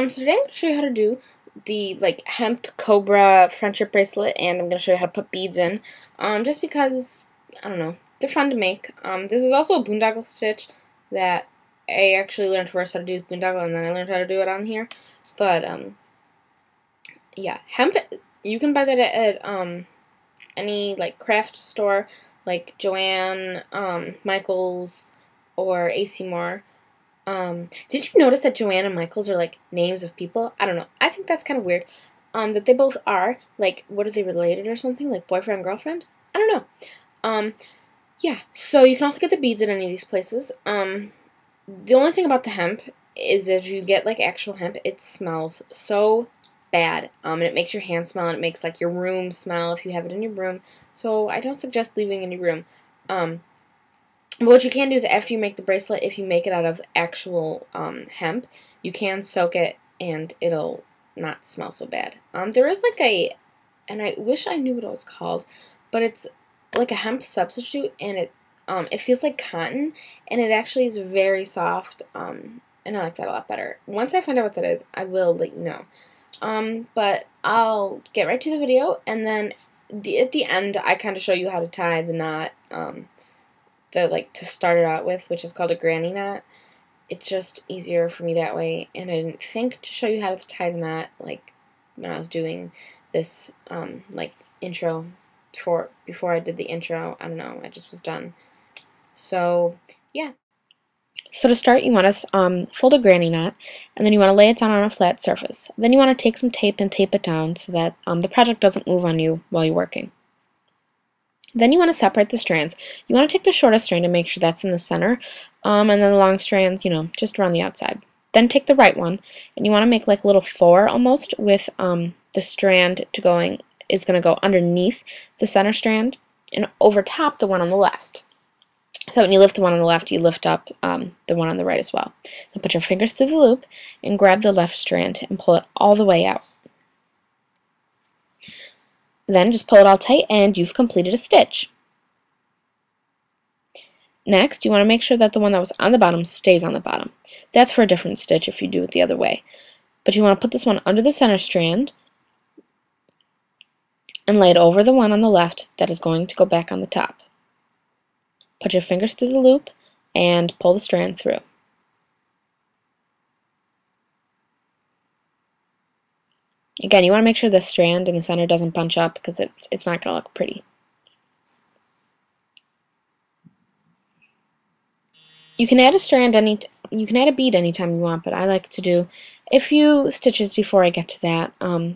So today I'm going to show you how to do the Hemp Cobra friendship bracelet, and I'm going to show you how to put beads in. Just because, I don't know, they're fun to make. This is also a boondoggle stitch that I actually learned first how to do with boondoggle, and then I learned how to do it on here. But yeah, hemp, you can buy that at any craft store like Joann, Michaels, or AC Moore. Did you notice that Joann and Michaels are names of people? I don't know. I think that's kind of weird. That they both are what are they related or something? Like boyfriend and girlfriend? I don't know. Yeah. So you can also get the beads at any of these places. The only thing about the hemp is if you get actual hemp, it smells so bad. And it makes your hand smell, and it makes your room smell if you have it in your room. So I don't suggest leaving in your room. But what you can do is after you make the bracelet, if you make it out of actual hemp, you can soak it and it'll not smell so bad. There is and I wish I knew what it was called, but it's like a hemp substitute, and it feels like cotton, and it actually is very soft, and I like that a lot better. Once I find out what that is, I will let you know. But I'll get right to the video, and then at the end, I kind of show you how to tie the knot, to start it out with, which is called a granny knot. It's just easier for me that way, and I didn't think to show you how to tie the knot when I was doing this intro before I did the intro. I don't know, I just was done. So yeah. So to start, you want to fold a granny knot, and then you want to lay it down on a flat surface. Then you want to take some tape and tape it down so that the project doesn't move on you while you're working. Then you want to separate the strands. You want to take the shortest strand and make sure that's in the center, and then the long strands, just around the outside. Then take the right one, and you want to make a little four almost with the strand is going to go underneath the center strand and over top the one on the left. So when you lift the one on the left, you lift up the one on the right as well. Then put your fingers through the loop and grab the left strand and pull it all the way out. Then just pull it all tight, and you've completed a stitch. Next, you want to make sure that the one that was on the bottom stays on the bottom. That's for a different stitch if you do it the other way. But you want to put this one under the center strand and lay it over the one on the left that is going to go back on the top. Put your fingers through the loop and pull the strand through. Again, you want to make sure the strand in the center doesn't bunch up because it's not going to look pretty. You can add a bead anytime you want, but I like to do a few stitches before I get to that,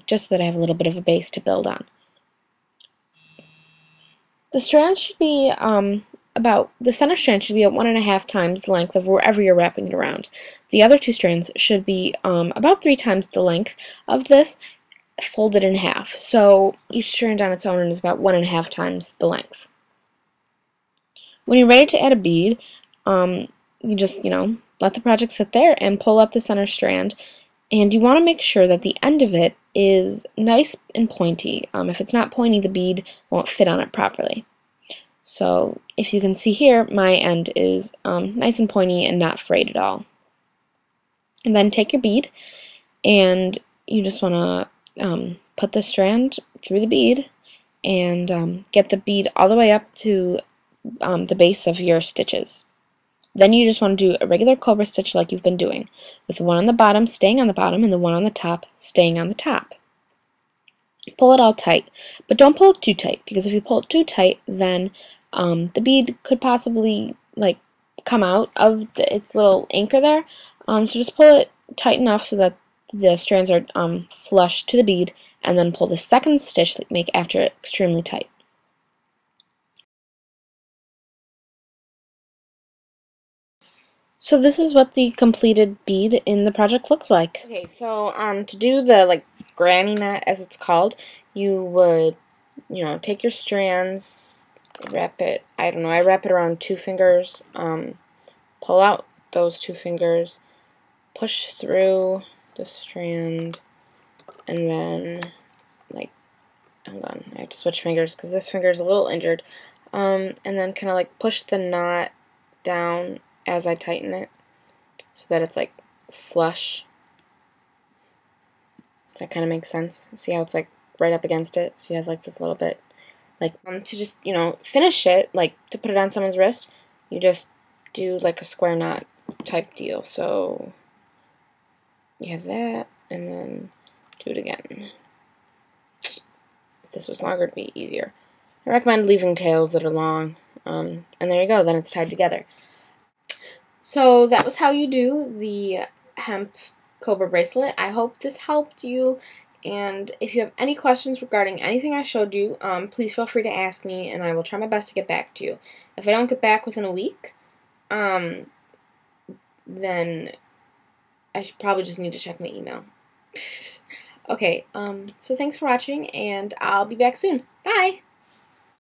just so that I have a little bit of a base to build on. The strands should be the center strand should be at 1.5 times the length of wherever you're wrapping it around. The other two strands should be about 3 times the length of this, folded in half. So each strand on its own is about 1.5 times the length. When you're ready to add a bead, you just, let the project sit there and pull up the center strand, and you want to make sure that the end of it is nice and pointy. If it's not pointy, the bead won't fit on it properly. So if you can see here, my end is nice and pointy and not frayed at all. And then take your bead, and you just want to put the strand through the bead and get the bead all the way up to the base of your stitches. Then you just want to do a regular cobra stitch like you've been doing, with the one on the bottom staying on the bottom and the one on the top staying on the top. Pull it all tight, but don't pull it too tight, because if you pull it too tight, then the bead could possibly come out of its little anchor there. So just pull it tight enough so that the strands are flush to the bead, and then pull the second stitch that you make after it extremely tight. So this is what the completed bead in the project looks like. Okay, so to do the granny knot, as it's called, you would take your strands, wrap it, I wrap it around 2 fingers, pull out those 2 fingers, push through the strand, and then hold on, I have to switch fingers because this finger is a little injured, and then kind of push the knot down as I tighten it so that it's flush, That kind of makes sense. See how it's like right up against it? So you have like this little bit, like, to just, you know, finish it, like to put it on someone's wrist, you just do like a square knot type deal. So you have that, and then do it again. If this was longer, it'd be easier. I recommend leaving tails that are long, and there you go, then it's tied together. So that was how you do the hemp cobra bracelet. I hope this helped you, and if you have any questions regarding anything I showed you, please feel free to ask me, and I will try my best to get back to you. If I don't get back within a week, then I should probably just need to check my email. Okay, so thanks for watching, and I'll be back soon. Bye!